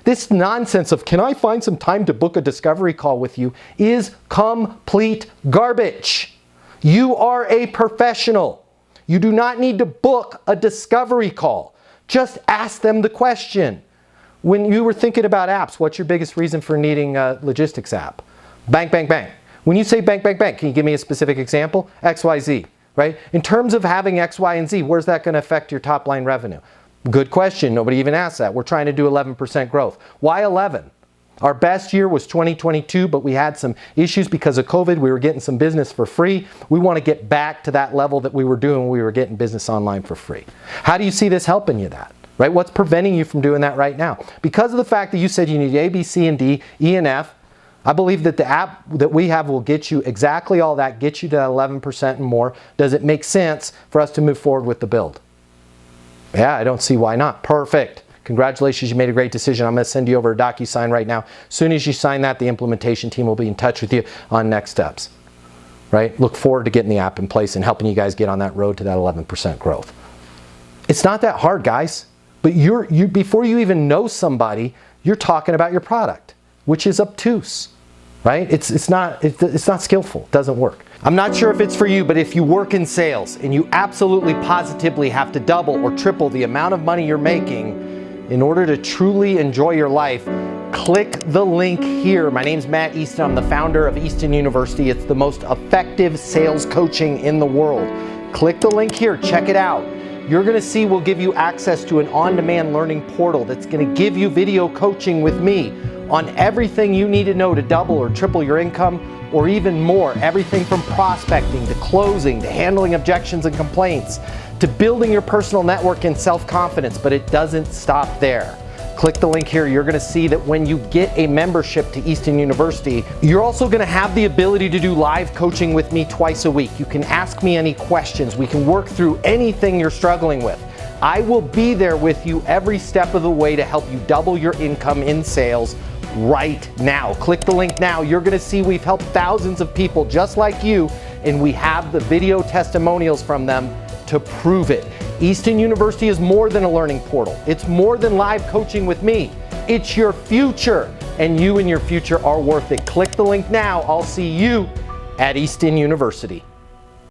This nonsense of, can I find some time to book a discovery call with you, is complete garbage. You are a professional. You do not need to book a discovery call. Just ask them the question. When you were thinking about apps, what's your biggest reason for needing a logistics app? Bang, bang, bang. When you say bang, bang, bang, can you give me a specific example? X, Y, Z, right? In terms of having X, Y, and Z, where's that going to affect your top line revenue? Good question. Nobody even asked that. We're trying to do 11% growth. Why 11? Our best year was 2022, but we had some issues because of COVID. We were getting some business for free. We want to get back to that level that we were doing when we were getting business online for free. How do you see this helping you that? Right? What's preventing you from doing that right now? Because of the fact that you said you need A, B, C, and D, E, and F, I believe that the app that we have will get you exactly all that, get you to 11% and more. Does it make sense for us to move forward with the build? Yeah, I don't see why not. Perfect. Congratulations, you made a great decision. I'm going to send you over a DocuSign right now. As soon as you sign that, the implementation team will be in touch with you on next steps. Right? Look forward to getting the app in place and helping you guys get on that road to that 11% growth. It's not that hard, guys. But before you even know somebody, you're talking about your product, which is obtuse. Right? It's not skillful. It doesn't work. I'm not sure if it's for you, but if you work in sales and you absolutely positively have to double or triple the amount of money you're making in order to truly enjoy your life, click the link here. My name's Matt Easton. I'm the founder of Easton University. It's the most effective sales coaching in the world. Click the link here. Check it out. You're going to see we'll give you access to an on-demand learning portal that's going to give you video coaching with me on everything you need to know to double or triple your income, or even more. Everything from prospecting to closing to handling objections and complaints to building your personal network and self-confidence. But it doesn't stop there. Click the link here. You're going to see that when you get a membership to Easton University, you're also going to have the ability to do live coaching with me twice a week. You can ask me any questions. We can work through anything you're struggling with. I will be there with you every step of the way to help you double your income in sales right now. Click the link now. You're going to see we've helped thousands of people just like you, and we have the video testimonials from them to prove it. Easton University is more than a learning portal. It's more than live coaching with me. It's your future, and you and your future are worth it. Click the link now. I'll see you at Easton University.